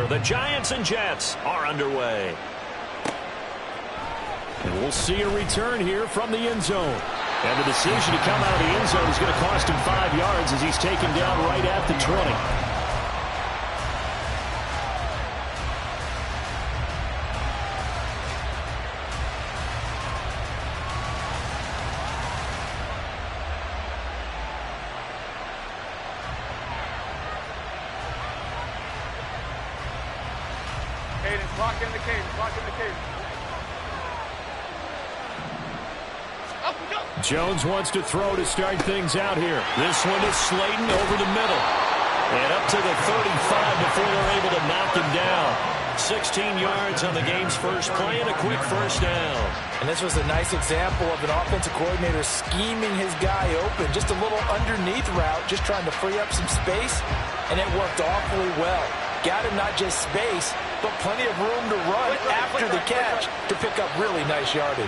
The Giants and Jets are underway. And we'll see a return here from the end zone. And the decision to come out of the end zone is going to cost him 5 yards as he's taken down right at the 20. Lock in the cadence. Lock in the cadence. Jones wants to throw to start things out here. This one is Slayton over the middle. And up to the 35 before they're able to knock him down. 16 yards on the game's first play and a quick first down. And this was a nice example of an offensive coordinator scheming his guy open. Just a little underneath route, just trying to free up some space. And it worked awfully well. Got him not just space, but plenty of room to run after the catch to pick up really nice yardage.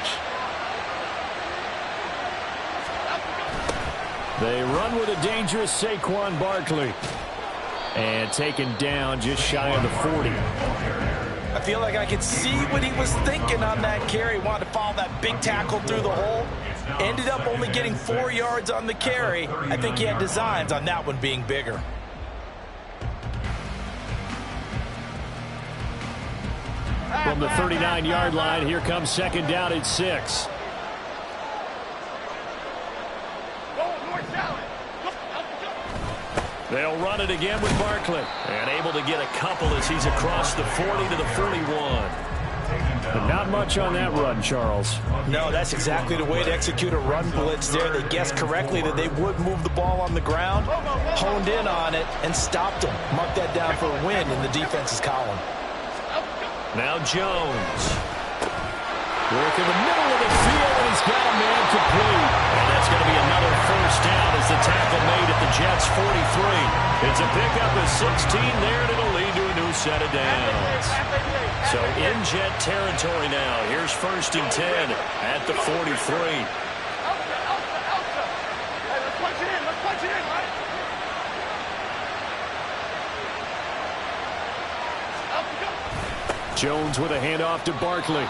They run with a dangerous Saquon Barkley. And taken down just shy of the 40. I feel like I could see what he was thinking on that carry. Wanted to follow that big tackle through the hole. Ended up only getting 4 yards on the carry. I think he had designs on that one being bigger. From the 39-yard line, here comes second down at 6. They'll run it again with Barkley. And able to get a couple as he's across the 40 to the 41. But not much on that run, Charles. No, that's exactly the way to execute a run blitz there. They guessed correctly that they would move the ball on the ground, honed in on it, and stopped them. Mark that down for a win in the defense's column. Now Jones. Work in the middle of the field, and he's got a man complete. And that's going to be another first down as the tackle made at the Jets' 43. It's a pickup of 16 there, and it'll lead to a new set of downs. So in Jet territory now. Here's first and 10 at the 43. Jones with a handoff to Barkley.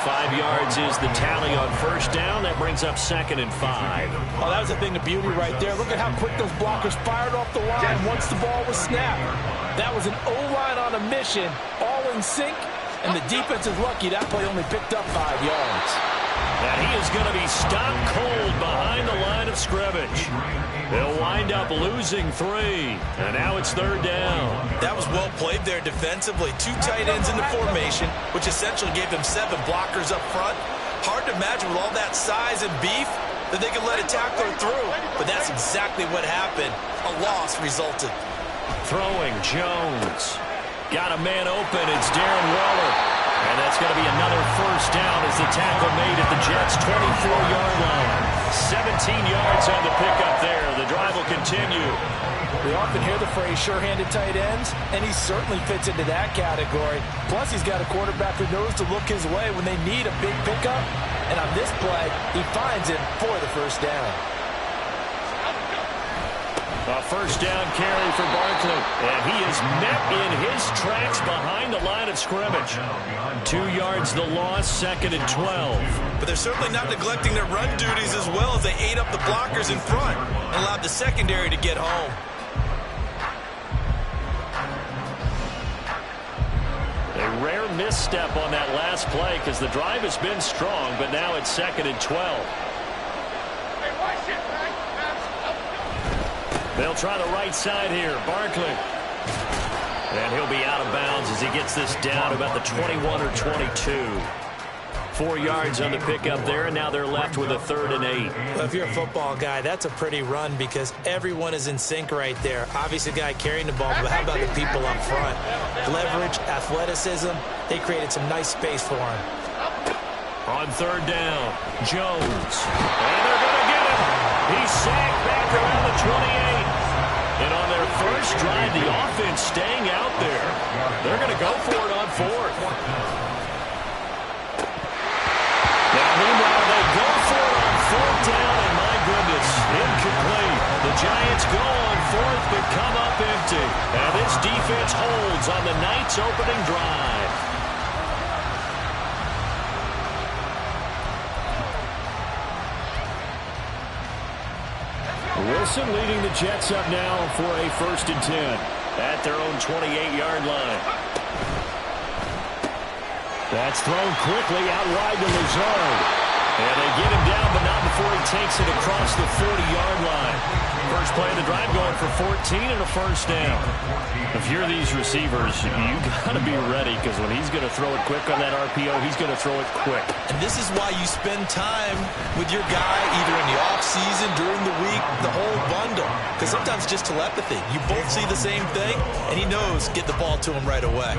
5 yards is the tally on first down. That brings up second and 5. Oh, that was a thing of beauty right there. Look at how quick those blockers fired off the line once the ball was snapped. That was an O-line on a mission, all in sync, and the defense is lucky that play only picked up 5 yards. And he is going to be stopped cold behind the line of scrimmage. They'll wind up losing 3. And now it's third down. That was well played there defensively. 2 tight ends in the formation, which essentially gave them 7 blockers up front. Hard to imagine with all that size and beef that they could let a tackler through. But that's exactly what happened. A loss resulted. Throwing Jones. Got a man open. It's Darren Waller. And that's going to be another first down as the tackle made at the Jets' 24-yard line. 17 yards on the pickup there. The drive will continue. We often hear the phrase sure-handed tight ends, and he certainly fits into that category. Plus, he's got a quarterback who knows to look his way when they need a big pickup. And on this play, he finds him for the first down. A first down carry for Barkley. And he is met in his tracks behind the line of scrimmage. 2 yards the loss, second and 12. But they're certainly not neglecting their run duties as well as they ate up the blockers in front and allowed the secondary to get home. A rare misstep on that last play because the drive has been strong, but now it's second and 12. They'll try the right side here. Barkley. And he'll be out of bounds as he gets this down about the 21 or 22. 4 yards on the pickup there, and now they're left with a third and 8. Well, if you're a football guy, that's a pretty run because everyone is in sync right there. Obviously, the guy carrying the ball, but how about the people up front? Leverage, athleticism, they created some nice space for him. On third down, Jones. And they're going to get him. He's sacked back around the 28. And on their first drive, the offense staying out there. They're going to go for it on fourth. Now, meanwhile, they go for it on fourth down, and my goodness, incomplete. The Giants go on fourth, but come up empty. And this defense holds on the night's opening drive. Wilson leading the Jets up now for a 1st and 10 at their own 28-yard line. That's thrown quickly out wide to Lazard. And they get him down, but not before he takes it across the 40-yard line. First play of the drive going for 14 and a 1st down. If you're these receivers, you got to be ready, because when he's going to throw it quick on that RPO, he's going to throw it quick. And this is why you spend time with your guy either in the offseason, during the week, the whole bundle. Because sometimes just telepathy. You both see the same thing, and he knows get the ball to him right away.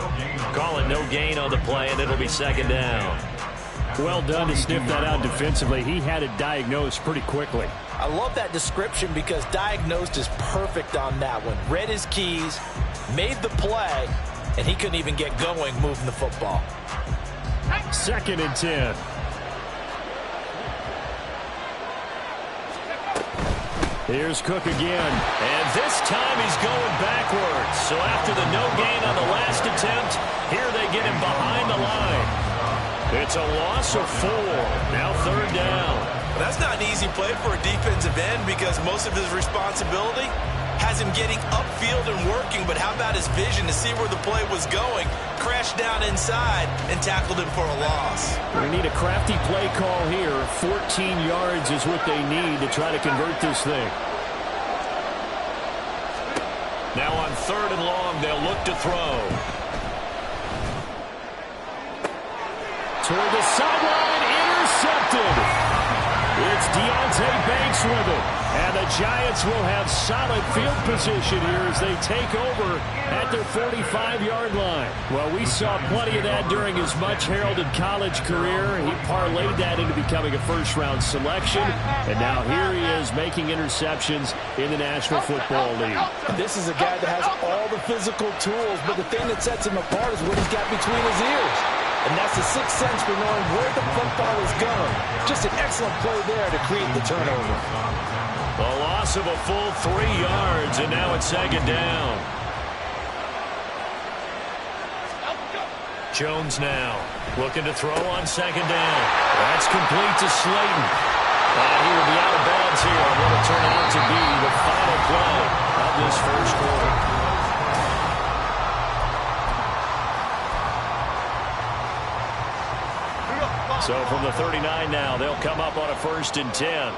Call it no gain on the play, and it'll be 2nd down. Well done to sniff that out defensively. He had it diagnosed pretty quickly. I love that description because diagnosed is perfect on that one. Read his keys, made the play, and he couldn't even get going moving the football. 2nd and 10. Here's Cook again. And this time he's going backwards. So after the no gain on the last attempt, here they get him behind the line. It's a loss of 4. Now 3rd down. That's not an easy play for a defensive end because most of his responsibility has him getting upfield and working. But how about his vision to see where the play was going, crashed down inside, and tackled him for a loss? We need a crafty play call here. 14 yards is what they need to try to convert this thing. Now on 3rd and long, they'll look to throw. Toward the sideline, intercepted. It's Deontay Banks with it. And the Giants will have solid field position here as they take over at their 45-yard line. Well, we saw plenty of that during his much-heralded college career. He parlayed that into becoming a first-round selection. And now here he is making interceptions in the National Football League. This is a guy that has all the physical tools, but the thing that sets him apart is what he's got between his ears. And that's the sixth sense for knowing where the football is going. Just an excellent play there to create the turnover. A loss of a full 3 yards, and now it's 2nd down. Jones now looking to throw on 2nd down. That's complete to Slayton. And he will be out of bounds here on what will turn out to be the final play of this first quarter. So from the 39 now, they'll come up on a 1st and 10.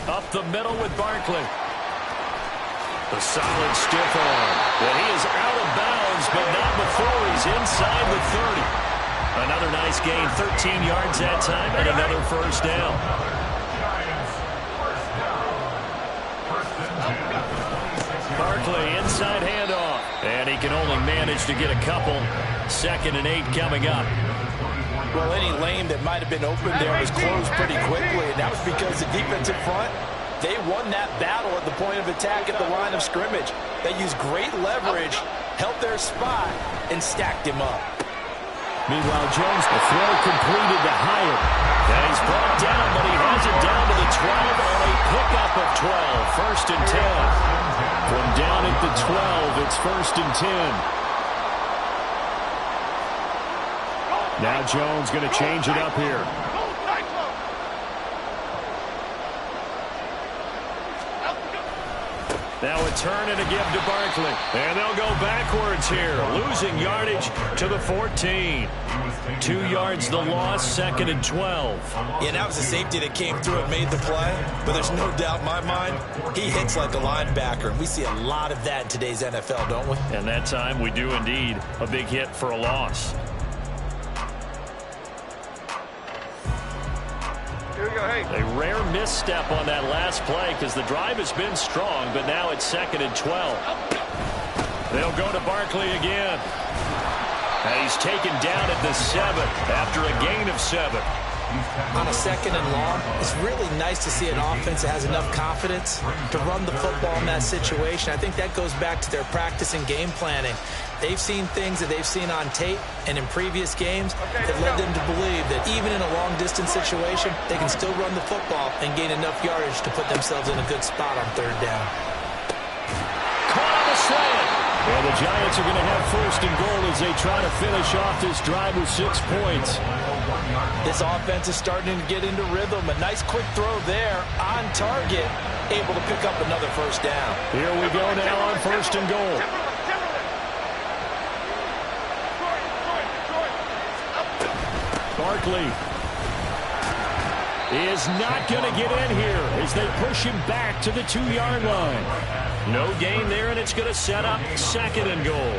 Up the middle with Barkley. The solid stiff arm. But he is out of bounds, but not before he's inside the 30. Another nice gain, 13 yards that time, and another 1st down. Barkley, inside handoff. And he can only manage to get a couple. 2nd and 8 coming up. Well, any lane that might have been open there was closed pretty quickly, and that was because the defensive front, they won that battle at the point of attack at the line of scrimmage. They used great leverage, held their spot, and stacked him up. Meanwhile, Jones, the throw completed to Hyatt. And he's brought down, but he has it down to the 12 on a pickup of 12. 1st and 10. From down at the 12, it's 1st and 10. Now Jones going to change it up here. Now a turn and a give to Barkley. And they'll go backwards here, losing yardage to the 14. 2 yards the loss, 2nd and 12. Yeah, that was a safety that came through and made the play. But there's no doubt in my mind, he hits like a linebacker. And we see a lot of that in today's NFL, don't we? And that time we do indeed. A big hit for a loss. A rare misstep on that last play because the drive has been strong, but now it's 2nd and 12. They'll go to Barkley again. And he's taken down at the 7 after a gain of 7. On a 2nd and long, it's really nice to see an offense that has enough confidence to run the football in that situation. I think that goes back to their practice and game planning. They've seen things that they've seen on tape and in previous games that led them to believe that even in a long-distance situation, they can still run the football and gain enough yardage to put themselves in a good spot on 3rd down. Caught on the slant. And the Giants are going to have 1st and goal as they try to finish off this drive with 6 points. This offense is starting to get into rhythm. A nice quick throw there on target, able to pick up another 1st down. Here we go now on 1st and goal. Barkley is not going to get in here as they push him back to the 2-yard line. No gain there, and it's going to set up 2nd and goal.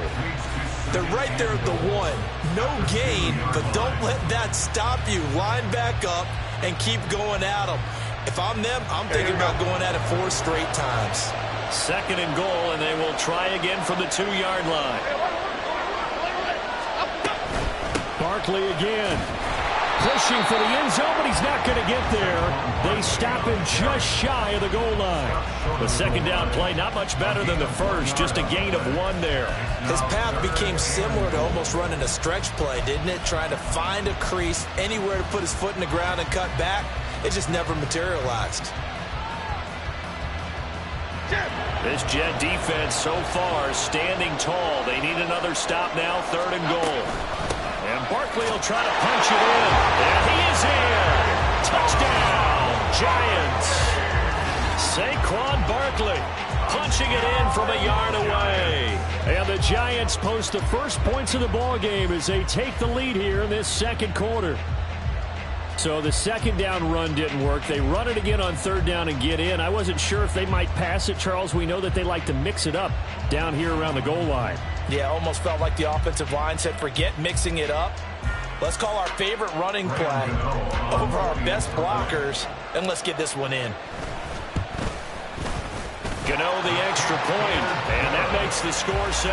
They're right there at the 1. No gain, but don't let that stop you. Line back up and keep going at them. If I'm them, I'm thinking about going at it 4 straight times. 2nd and goal, and they will try again from the 2-yard line. Barkley again. Pushing for the end zone, but he's not going to get there. They stop him just shy of the goal line. The 2nd down play, not much better than the first, just a gain of 1 there. His path became similar to almost running a stretch play, didn't it? Trying to find a crease, anywhere to put his foot in the ground and cut back. It just never materialized. This Jet defense so far standing tall. They need another stop now, 3rd and goal. And Barkley will try to punch it in. And he is in. Touchdown, Giants. Saquon Barkley punching it in from a yard away. And the Giants post the first points of the ball game as they take the lead here in this 2nd quarter. So the 2nd down run didn't work. They run it again on 3rd down and get in. I wasn't sure if they might pass it, Charles. We know that they like to mix it up down here around the goal line. Yeah, almost felt like the offensive line said, forget mixing it up. Let's call our favorite running play over our best blockers, and let's get this one in. Gano the extra point, and that makes the score 7-0.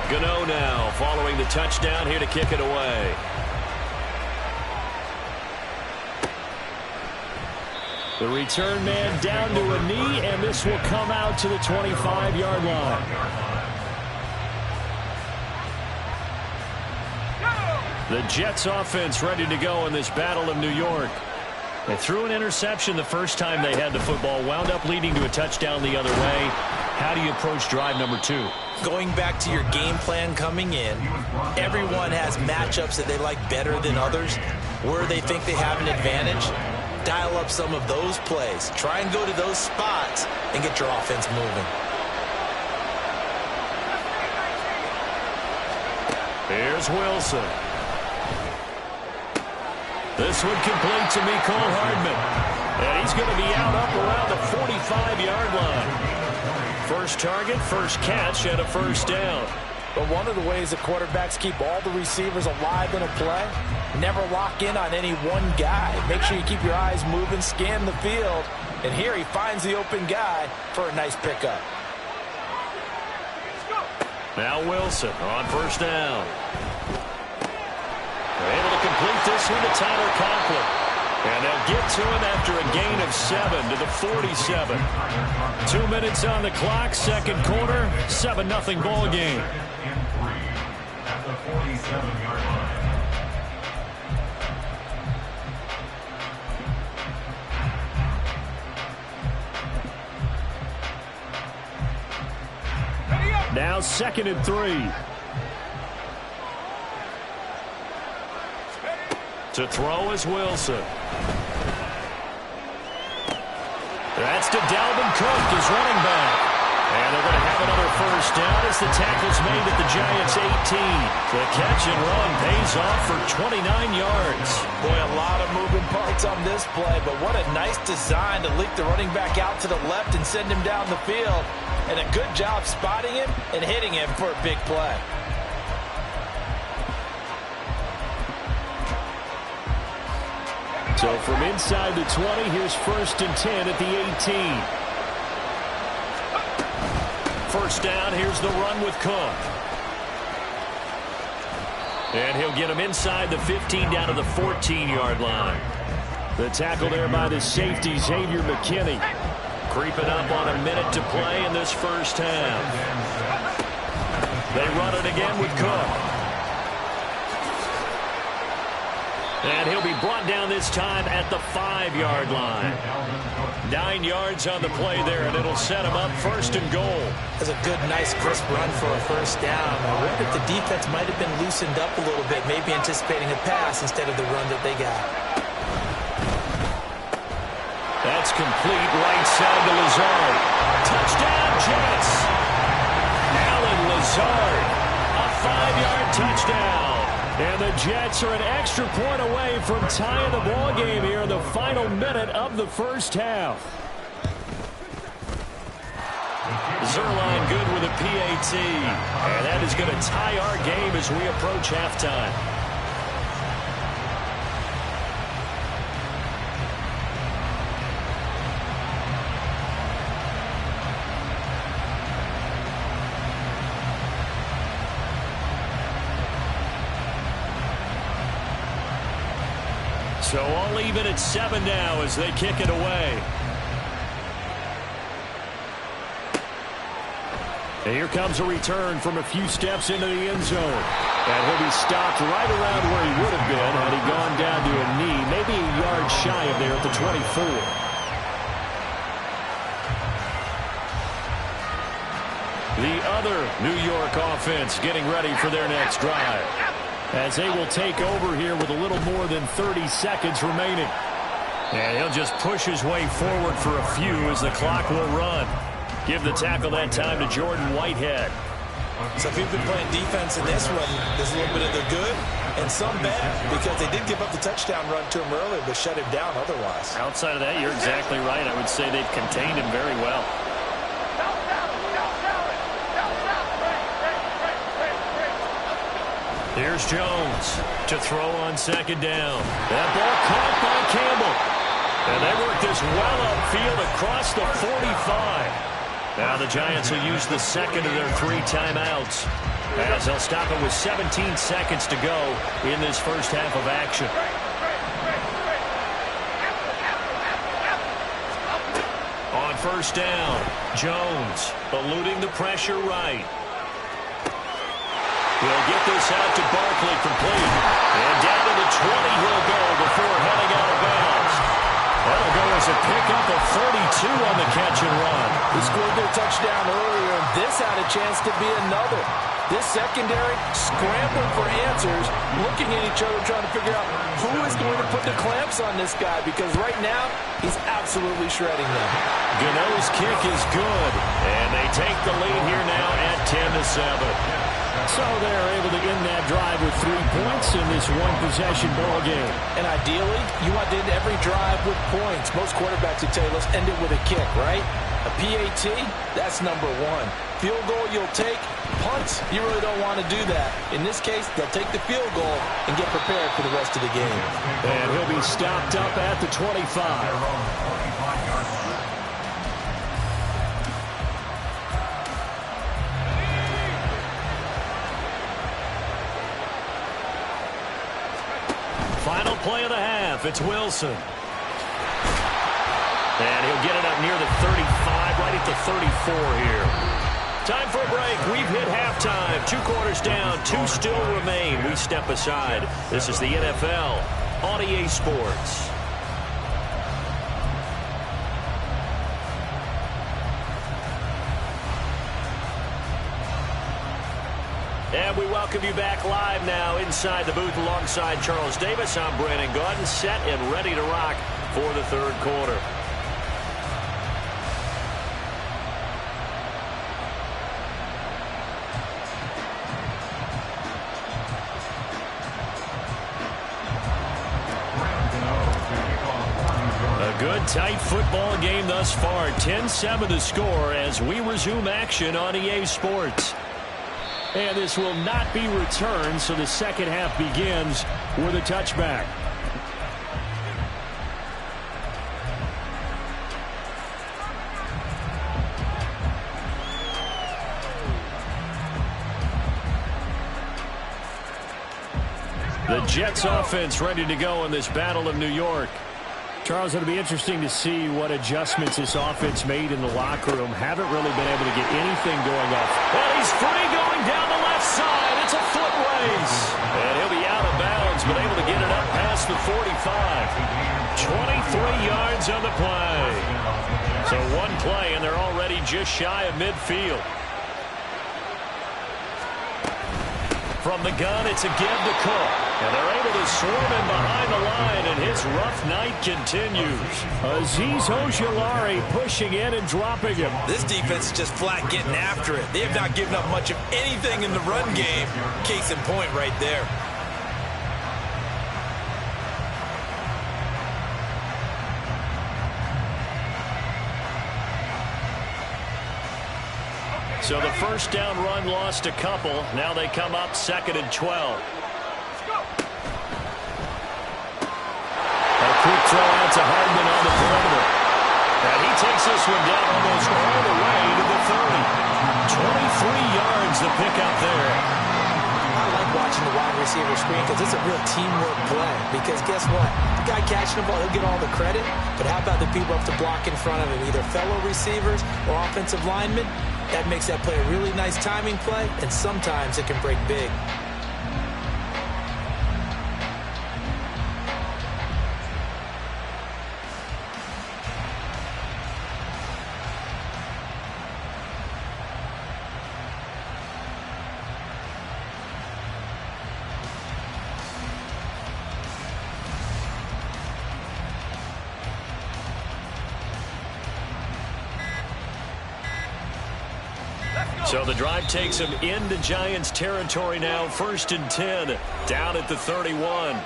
Gano now following the touchdown here to kick it away. The return man down to a knee, and this will come out to the 25-yard line. The Jets offense ready to go in this Battle of New York. They threw an interception the first time they had the football, wound up leading to a touchdown the other way. How do you approach drive number 2? Going back to your game plan coming in, everyone has matchups that they like better than others, where they think they have an advantage. Dial up some of those plays. Try and go to those spots and get your offense moving. Here's Wilson. This one complete to Mecole Hardman. And he's going to be out up around the 45-yard line. First target, first catch, and a 1st down. But one of the ways that quarterbacks keep all the receivers alive in a play, never lock in on any one guy. Make sure you keep your eyes moving, scan the field. And here he finds the open guy for a nice pickup. Now Wilson on 1st down. They're able to complete this one to Tyler Conklin. And they'll get to him after a gain of 7 to the 47. 2 minutes on the clock, 2nd quarter, 7-0 ball game. At the 47-yard line. Now 2nd and 3. To throw is Wilson. That's to Dalvin Cook, his running back. And they're going to have another 1st down as the tackle's made at the Giants' 18. The catch and run pays off for 29 yards. Boy, a lot of moving parts on this play, but what a nice design to leak the running back out to the left and send him down the field. And a good job spotting him and hitting him for a big play. So from inside the 20, here's 1st and 10 at the 18. first down. Here's the run with Cook. And he'll get him inside the 15 down to the 14-yard line. The tackle there by the safety, Xavier McKinney. Creeping up on a minute to play in this first half. They run it again with Cook. And he'll be brought down this time at the 5-yard line. 9 yards on the play there, and it'll set him up first and goal. That's a good, nice, crisp run for a first down. I wonder if the defense might have been loosened up a little bit, maybe anticipating a pass instead of the run that they got. That's complete right side to Lazard. Touchdown, Jets. Alan Lazard, a 5-yard touchdown. And the Jets are an extra point away from tying the ball game here in the final minute of the first half. Zerline good with a PAT. And that is going to tie our game as we approach halftime. So all even at 7 now as they kick it away. And here comes a return from a few steps into the end zone. And he'll be stopped right around where he would have been had he gone down to a knee, maybe a yard shy of there at the 24. The other New York offense getting ready for their next drive, as they will take over here with a little more than 30 seconds remaining. And he'll just push his way forward for a few as the clock will run. Give the tackle that time to Jordan Whitehead. So if you've been playing defense in this one, there's a little bit of the good and some bad, because they did give up the touchdown run to him earlier, but shut him down otherwise. Outside of that, you're exactly right. I would say they've contained him very well. Here's Jones to throw on second down. That ball caught by Campbell. And they work this well upfield across the 45. Now the Giants will use the second of their 3 timeouts, as they'll stop it with 17 seconds to go in this first half of action. On first down, Jones eluding the pressure right. He'll get this out to Barkley complete. And down to the 20 he'll go before heading out of bounds. That'll go as a pickup of 32 on the catch and run. He scored their touchdown earlier, and this had a chance to be another. This secondary scrambling for answers, looking at each other, trying to figure out who is going to put the clamps on this guy, because right now he's absolutely shredding them. Gano's kick is good, and they take the lead here now at 10-7. So they're able to end that drive with 3 points in this one-possession ball game. And ideally, you want to end every drive with points. Most quarterbacks would tell you, let's end it with a kick, right? A PAT, that's number 1. Field goal you'll take. Punts, you really don't want to do that. In this case, they'll take the field goal and get prepared for the rest of the game. And he'll be stopped up at the 25. Final play of the half. It's Wilson. And he'll get it up near the 35, right at the 34 here. Time for a break. We've hit halftime. 2 quarters down, 2 still remain. We step aside. This is the NFL on EA Sports. And we welcome you back live now inside the booth alongside Charles Davis. I'm Brandon Gaudin, set and ready to rock for the 3rd quarter. A good, tight football game thus far. 10-7 the score as we resume action on EA Sports. And this will not be returned, so the second half begins with a touchback. The Jets offense ready to go in this Battle of New York. Charles, it'll be interesting to see what adjustments this offense made in the locker room. Haven't really been able to get anything going off. And he's free going down the left side. It's a foot race. And he'll be out of bounds, but able to get it up past the 45. 23 yards on the play. So one play, and they're already just shy of midfield. From the gun, it's a give to Cook. And they're able to swarm him behind the line, and his rough night continues. Azeez Ojulari pushing in and dropping him. This defense is just flat getting after it. They have not given up much of anything in the run game. Case in point right there. So the first down run lost a couple. Now they come up 2nd and 12. A quick throw out to Hardman on the perimeter. And he takes this one down almost all the way to the 30. 23 yards the pickup there. I like watching the wide receiver screen because it's a real teamwork play. Because guess what? The guy catching the ball, he'll get all the credit. But how about the people up to block in front of him, either fellow receivers or offensive linemen? That makes that play a really nice timing play, and sometimes it can break big. So the drive takes him into Giants territory now. 1st and 10, down at the 31.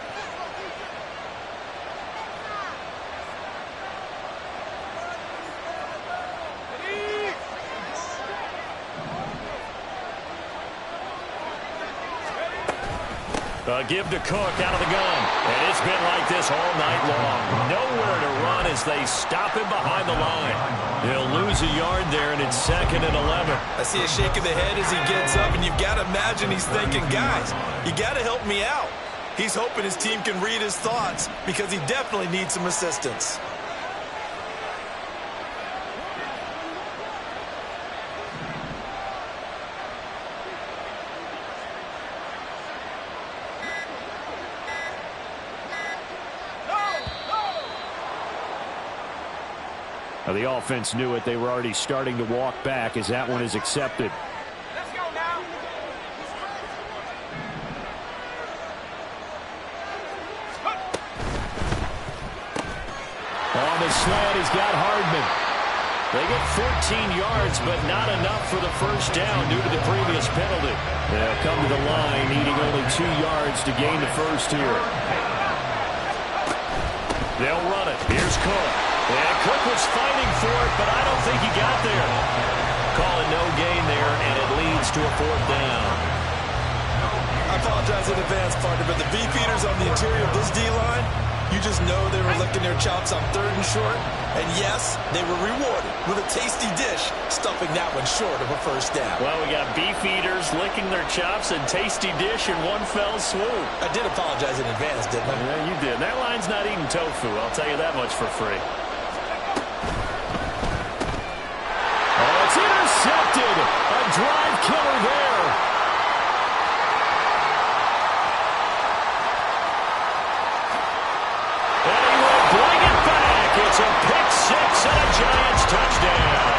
A give to Cook out of the gun. And it's been like this all night long. Nowhere to run as they stop him behind the line. He'll lose a yard there, and it's 2nd and 11. I see a shake of the head as he gets up, and you've got to imagine he's thinking, guys, you got to help me out. He's hoping his team can read his thoughts because he definitely needs some assistance. Now, the offense knew it. They were already starting to walk back as that one is accepted. Let's go now. On the slant, he's got Hardman. They get 14 yards, but not enough for the first down due to the previous penalty. They'll come to the line, needing only 2 yards to gain the first here. They'll run it. Here's Cook. And Cook was fighting for it, but I don't think he got there. Calling no gain there, and it leads to a 4th down. I apologize in advance, partner, but the beefeaters on the interior of this D-line, you just know they were licking their chops on 3rd and short. And yes, they were rewarded with a tasty dish, stuffing that one short of a first down. Well, we got beefeaters licking their chops and tasty dish in one fell swoop. I did apologize in advance, didn't I? Yeah, you did. That line's not eating tofu, I'll tell you that much for free. It's intercepted. A drive killer there. And he will bring it back. It's a pick six and a Giants touchdown.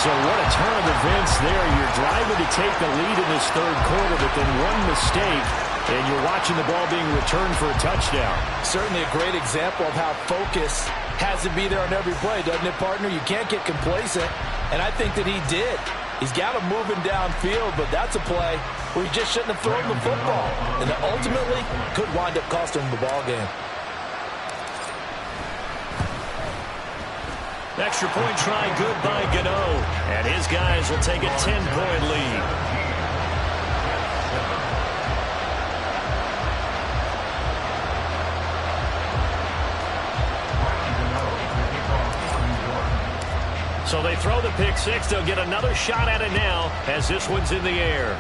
So what a turn of events there. You're driving to take the lead in this 3rd quarter, but then one mistake, and you're watching the ball being returned for a touchdown. Certainly a great example of how focus has to be there on every play, doesn't it, partner? You can't get complacent, and I think that he did. He's got him moving downfield, but that's a play where he just shouldn't have thrown the football, and that ultimately could wind up costing him the ball game. Extra point try good by Gano, and his guys will take a 10-point lead. So they throw the pick six. They'll get another shot at it now as this one's in the air.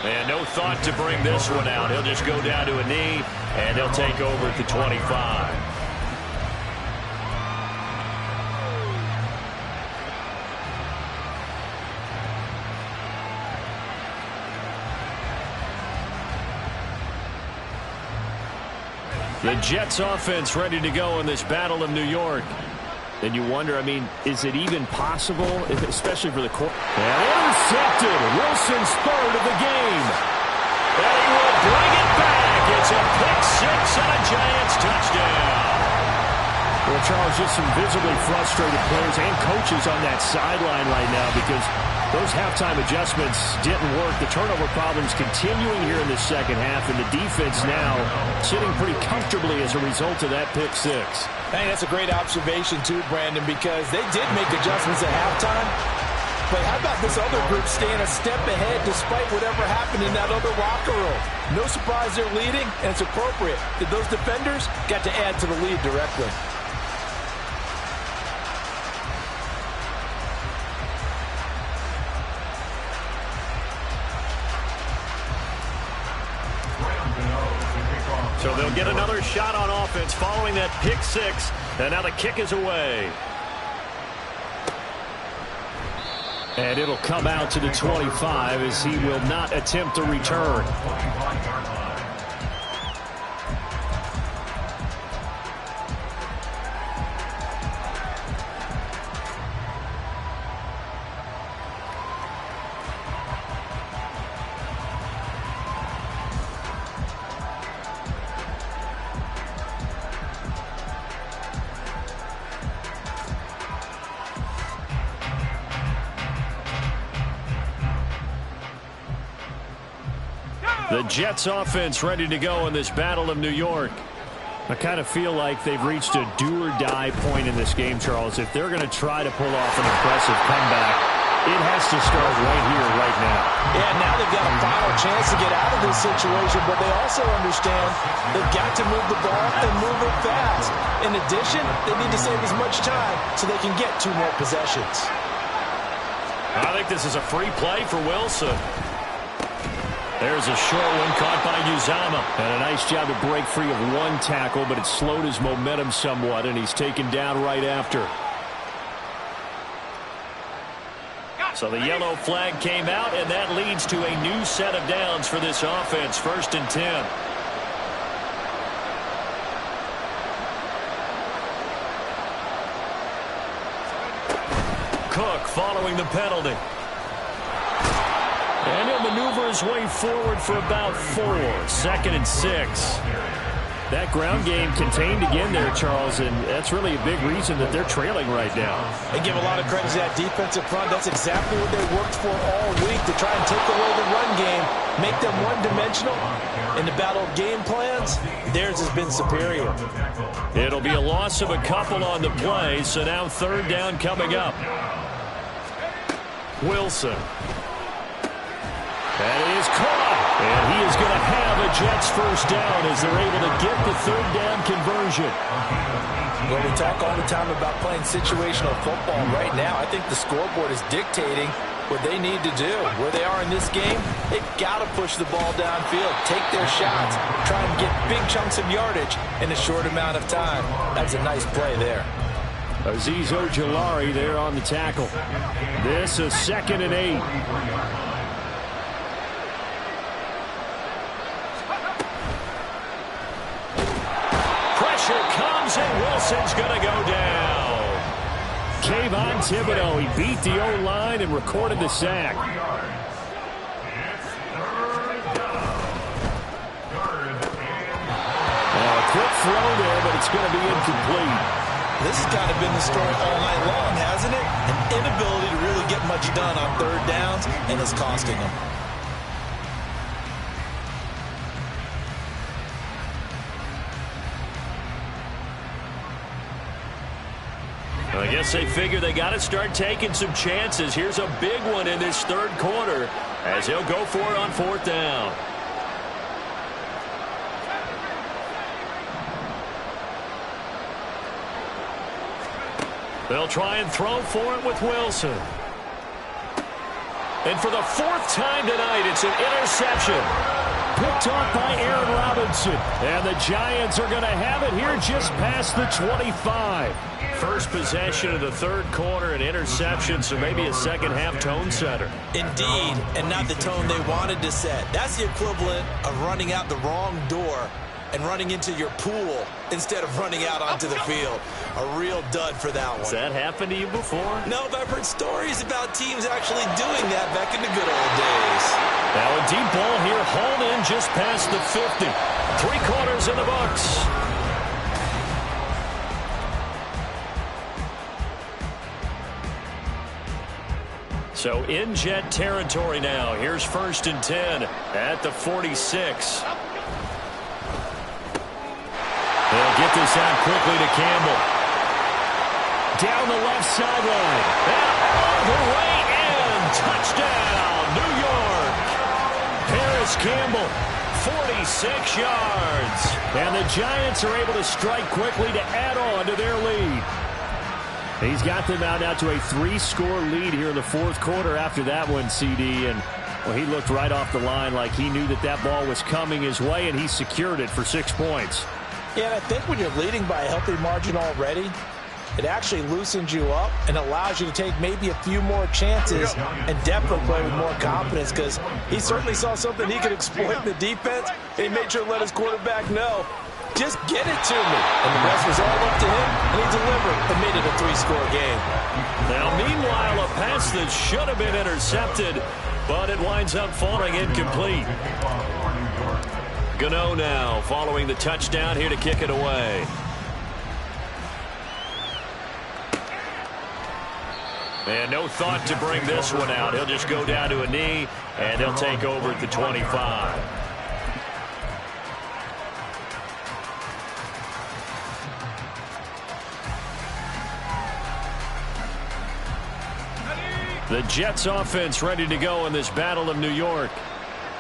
And no thought to bring this one out. He'll just go down to a knee, and they'll take over at the 25. The Jets offense ready to go in this Battle of New York. Then you wonder, I mean, is it even possible, especially for the court? And intercepted. Wilson's third of the game. And he will bring it back. It's a pick six and a Giants touchdown. Well, Charles, just some visibly frustrated players and coaches on that sideline right now because those halftime adjustments didn't work. The turnover problems continuing here in the second half, and the defense now sitting pretty comfortably as a result of that pick six. I think that's a great observation too, Brandon, because they did make adjustments at halftime. But how about this other group staying a step ahead despite whatever happened in that other locker room? No surprise they're leading, and it's appropriate. Those defenders got to add to the lead directly. So they'll get another shot on offense following that pick six. And now the kick is away. And it'll come out to the 25 as he will not attempt a return. The Jets offense ready to go in this Battle of New York. I kind of feel like they've reached a do-or-die point in this game, Charles. If they're going to try to pull off an impressive comeback, it has to start right here, right now. Yeah, now they've got a final chance to get out of this situation, but they also understand they've got to move the ball and move it fast. In addition, they need to save as much time so they can get 2 more possessions. I think this is a free play for Wilson. There's a short one caught by Uzama. And a nice job to break free of one tackle, but it slowed his momentum somewhat, and he's taken down right after. So the yellow flag came out, and that leads to a new set of downs for this offense. 1st and 10. Cook following the penalty. And he'll maneuver his way forward for about 4. 2nd and 6. That ground game contained again there, Charles, and that's really a big reason that they're trailing right now. They give a lot of credit to that defensive front. That's exactly what they worked for all week, to try and take away the run game, make them one-dimensional. In the battle of game plans, theirs has been superior. It'll be a loss of a couple on the play, so now 3rd down coming up. Wilson. That is caught. And he is going to have a Jets 1st down as they're able to get the 3rd down conversion. Well, we talk all the time about playing situational football. Right now, I think the scoreboard is dictating what they need to do. Where they are in this game, they've got to push the ball downfield, take their shots, try and get big chunks of yardage in a short amount of time. That's a nice play there. Azeez Ojulari there on the tackle. This is 2nd and 8. Pressure comes, and Wilson's going to go down. Kayvon Thibodeau, he beat the O-line and recorded the sack. A quick throw there, but it's going to be incomplete. This has kind of been the story all night long, hasn't it? An inability to really get much done on 3rd downs, and it's costing them. I guess they figure they got to start taking some chances. Here's a big one in this 3rd quarter as he'll go for it on 4th down. They'll try and throw for it with Wilson. And for the fourth time tonight, it's an interception. Picked off by Aaron Robinson. And the Giants are going to have it here just past the 25. First possession of the third quarter, an interception, so maybe a second-half tone setter. Indeed, and not the tone they wanted to set. That's the equivalent of running out the wrong door and running into your pool instead of running out onto the field. A real dud for that one. Has that happened to you before? No, but I've heard stories about teams actually doing that back in the good old days. Now a deep ball here, hauled in just past the 50. 3 quarters in the books. So in Jet territory now. Here's 1st and 10 at the 46. They'll get this out quickly to Campbell. Down the left sideline. And all the way in. Touchdown, New York. Paris Campbell, 46 yards. And the Giants are able to strike quickly to add on to their lead. He's got them out now to a 3-score lead here in the fourth quarter after that one, CD. And, well, he looked right off the line like he knew that that ball was coming his way, and he secured it for 6 points. Yeah, and I think when you're leading by a healthy margin already, it actually loosens you up and allows you to take maybe a few more chances and definitely play with more confidence, because he certainly saw something he could exploit in the defense, and he made sure to let his quarterback know, just get it to me. And the rest was all up to him, and he delivered and made it a 3-score game. Now, meanwhile, a pass that should have been intercepted, but it winds up falling incomplete. Gano now following the touchdown here to kick it away. And no thought to bring this one out. He'll just go down to a knee, and they'll take over at the 25. The Jets offense ready to go in this Battle of New York.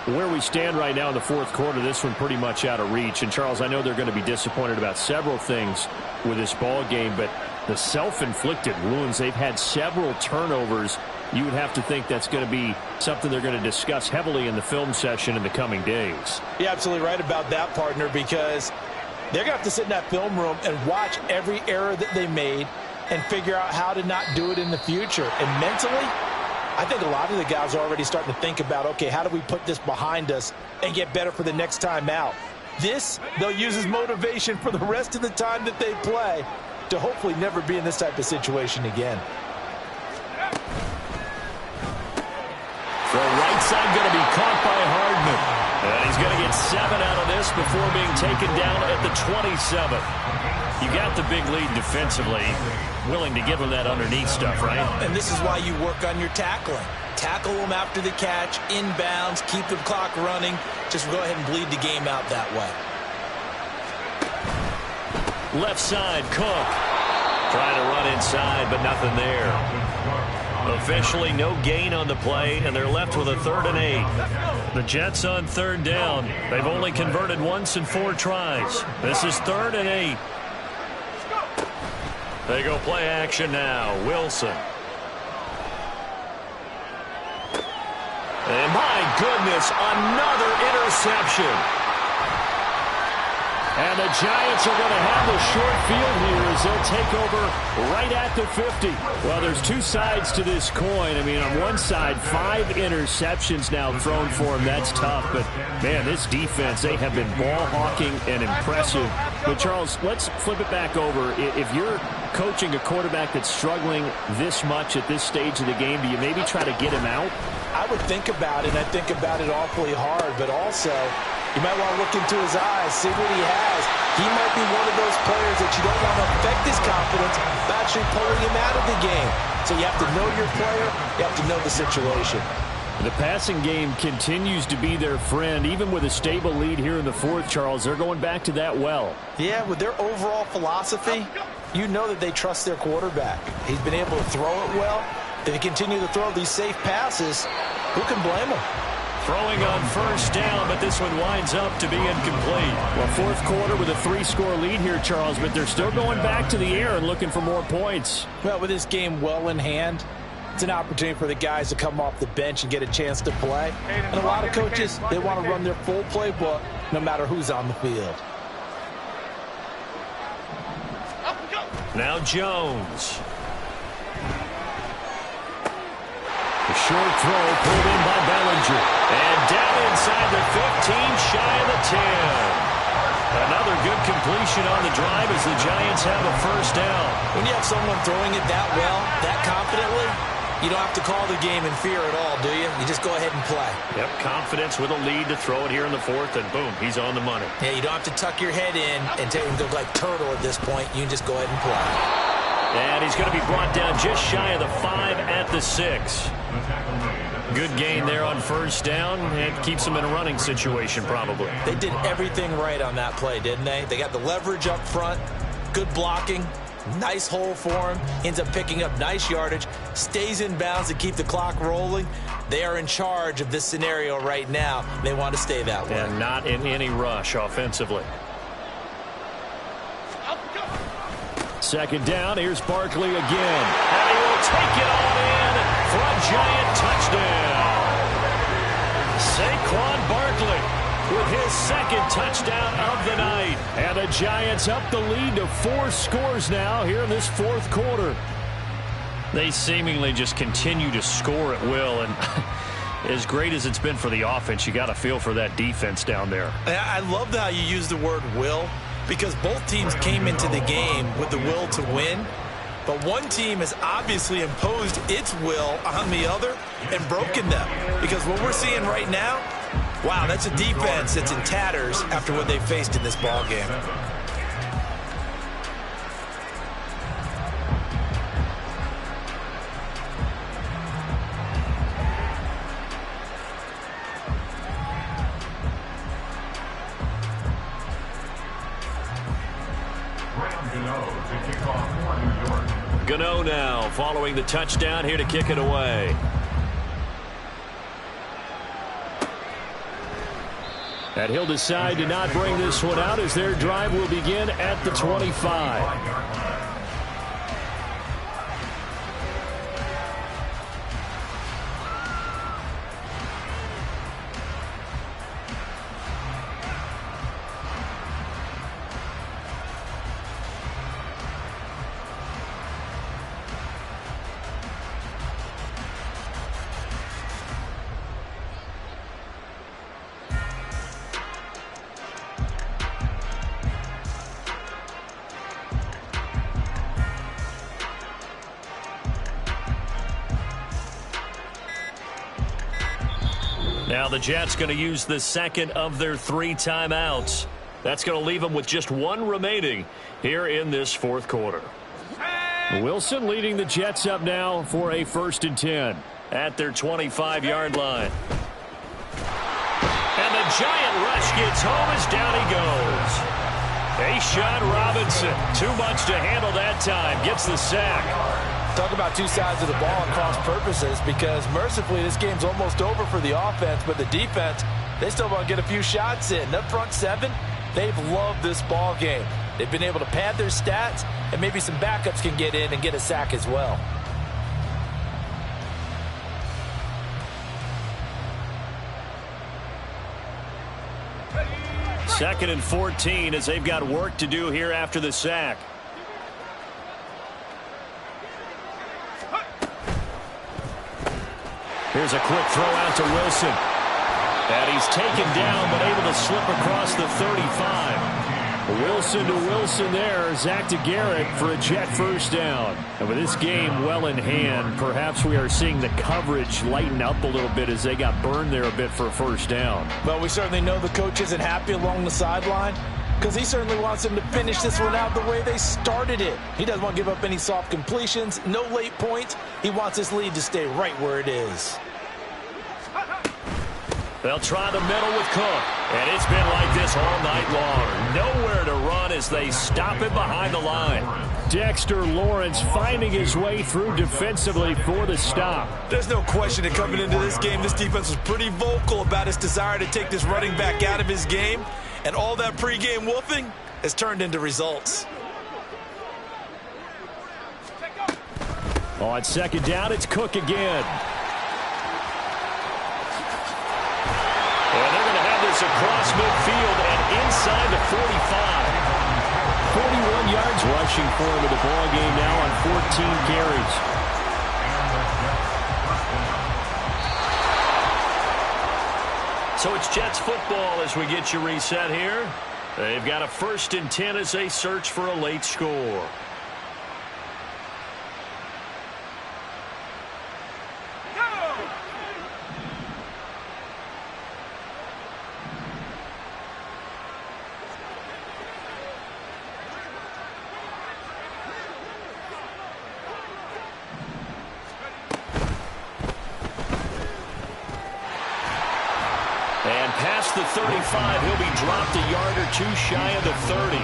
Where we stand right now in the fourth quarter, this one pretty much out of reach. And, Charles, I know they're going to be disappointed about several things with this ball game, but the self-inflicted wounds, they've had several turnovers. You would have to think that's going to be something they're going to discuss heavily in the film session in the coming days. You're absolutely right about that, partner, because they're going to have to sit in that film room and watch every error that they made and figure out how to not do it in the future. And mentally, I think a lot of the guys are already starting to think about, okay, how do we put this behind us and get better for the next time out? This, they'll use as motivation for the rest of the time that they play to hopefully never be in this type of situation again. The right side going to be caught by Hardman. And he's going to get 7 out of this before being taken down at the 27. You got the big lead defensively. Willing to give him that underneath stuff, right? And this is why you work on your tackling. Tackle them after the catch, inbounds, keep the clock running. Just go ahead and bleed the game out that way. Left side, Cook. Trying to run inside, but nothing there. Officially no gain on the play, and they're left with a 3rd and 8. The Jets on 3rd down. They've only converted once in 4 tries. This is 3rd and 8. They go play action now. Wilson. And my goodness, another interception. And the Giants are going to have the short field here as they'll take over right at the 50. Well, there's 2 sides to this coin. I mean, on one side, 5 interceptions now thrown for him. That's tough. But, man, this defense, they have been ball hawking and impressive. But, Charles, let's flip it back over. If you're coaching a quarterback that's struggling this much at this stage of the game, do you maybe try to get him out? I would think about it, and I think about it awfully hard. But also, you might want to look into his eyes, see what he has. He might be one of those players that you don't want to affect his confidence by actually pulling him out of the game. So you have to know your player. You have to know the situation. The passing game continues to be their friend. Even with a stable lead here in the fourth, Charles, they're going back to that well. Yeah, with their overall philosophy, you know that they trust their quarterback. He's been able to throw it well. If he continue to throw these safe passes, who can blame him? Throwing on 1st down, but this one winds up to be incomplete. Well, fourth quarter with a 3-score lead here, Charles, but they're still going back to the air and looking for more points. Well, with this game well in hand, It's an opportunity for the guys to come off the bench and get a chance to play. And a lot of coaches, they want to run their full playbook no matter who's on the field. Now Jones. A short throw pulled in by Bellinger. And down inside the 15, shy of the 10. Another good completion on the drive as the Giants have a first down. When you have someone throwing it that well, that confidently, you don't have to call the game in fear at all, do you? You just go ahead and play. Yep, confidence with a lead to throw it here in the fourth, and boom, he's on the money. Yeah, you don't have to tuck your head in and take him to go like turtle at this point. You can just go ahead and play. And he's going to be brought down just shy of the 5 at the 6. Good gain there on first down. It keeps them in a running situation probably. They did everything right on that play, didn't they? They got the leverage up front, good blocking, nice hole for him, ends up picking up nice yardage, stays in bounds to keep the clock rolling. They are in charge of this scenario right now. They want to stay that way. And not in any rush offensively. Second down, here's Barkley again. And he will take it on in for a Giant touchdown. Saquon Barkley with his second touchdown of the night. And the Giants up the lead to 4 scores now here in this fourth quarter. They seemingly just continue to score at will. And as great as it's been for the offense, you got to feel for that defense down there. I love how you use the word will, because both teams came into the game with the will to win. But one team has obviously imposed its will on the other and broken them. Because what we're seeing right now, wow, that's a defense that's in tatters after what they faced in this ball game. Gano now following the touchdown here to kick it away. And he'll decide to not bring this one out as their drive will begin at the 25. Now the Jets going to use the second of their 3 timeouts. That's going to leave them with just 1 remaining here in this fourth quarter. Wilson leading the Jets up now for a 1st and 10 at their 25-yard line. And the Giant rush gets home as down he goes. A'Shawn Robinson, too much to handle that time, gets the sack. Talk about 2 sides of the ball and cross purposes, because mercifully this game's almost over for the offense, but the defense, they still want to get a few shots in. That front 7, they've loved this ball game. They've been able to pad their stats, and maybe some backups can get in and get a sack as well. Second and 14 as they've got work to do here after the sack. Here's a quick throw out to Wilson. And he's taken down but able to slip across the 35. Wilson to Wilson there. Zach to Garrett for a Jet first down. And with this game well in hand, perhaps we are seeing the coverage lighten up a little bit as they got burned there a bit for a first down. Well, we certainly know the coach isn't happy along the sideline, because he certainly wants them to finish this one out the way they started it. He doesn't want to give up any soft completions, no late points. He wants his lead to stay right where it is. They'll try the middle with Cook. And it's been like this all night long. Nowhere to run as they stop it behind the line. Dexter Lawrence finding his way through defensively for the stop. There's no question that coming into this game, this defense was pretty vocal about its desire to take this running back out of his game. And all that pregame wolfing has turned into results. On second down, it's Cook again. And they're going to have this across midfield and inside the 45. 41 yards rushing for him in the ball game now on 14 carries. So it's Jets football as we get you reset here. They've got a 1st and 10 as they search for a late score. And past the 35, he'll be dropped a yard or two shy of the 30.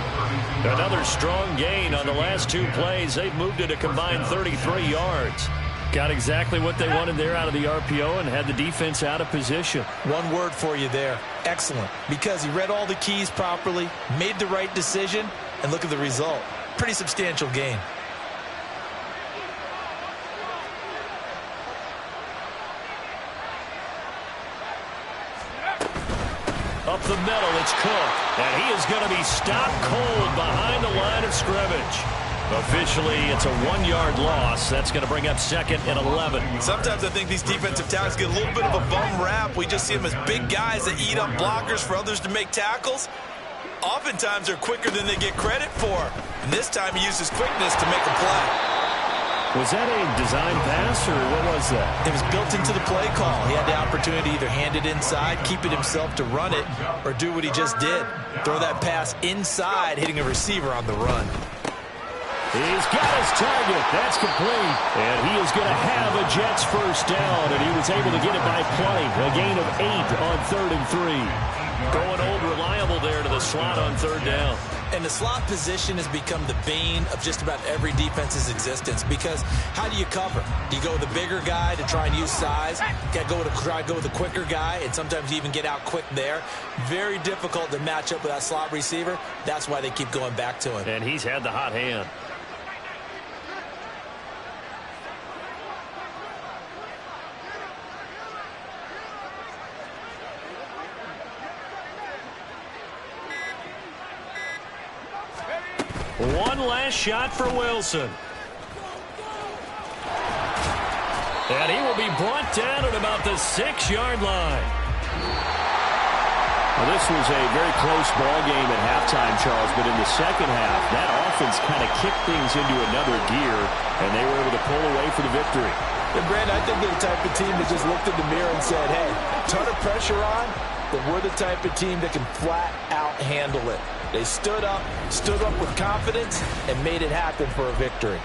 Another strong gain on the last 2 plays. They've moved it a combined 33 yards. Got exactly what they wanted there out of the RPO and had the defense out of position. One word for you there. Excellent. Because he read all the keys properly, made the right decision, and look at the result. Pretty substantial gain. Up the middle, it's Cook. And he is going to be stopped cold behind the line of scrimmage. Officially, it's a 1-yard loss. That's going to bring up 2nd and 11. Sometimes I think these defensive tackles get a little bit of a bum rap. We just see them as big guys that eat up blockers for others to make tackles. Oftentimes, they're quicker than they get credit for. And this time, he used his quickness to make a play. Was that a design pass, or what was that? It was built into the play call. He had the opportunity to either hand it inside, keep it himself to run it, or do what he just did. Throw that pass inside, hitting a receiver on the run. He's got his target. That's complete. And he is going to have a Jets 1st down, and he was able to get it by plenty. A gain of 8 on 3rd and 3. Going old reliable there to the slot on 3rd down. And the slot position has become the bane of just about every defense's existence, because how do you cover? Do you go with the bigger guy to try and use size? Try to go with the quicker guy, and sometimes you even get out quick there. Very difficult to match up with that slot receiver. That's why they keep going back to him. And he's had the hot hand. One last shot for Wilson. And he will be brought down at about the 6-yard line. Well, this was a very close ball game at halftime, Charles, but in the second half, that offense kind of kicked things into another gear, and they were able to pull away for the victory. And Brandon, I think they're the type of team that just looked in the mirror and said, hey, ton of pressure on, but we're the type of team that can flat out handle it. They stood up with confidence, and made it happen for a victory.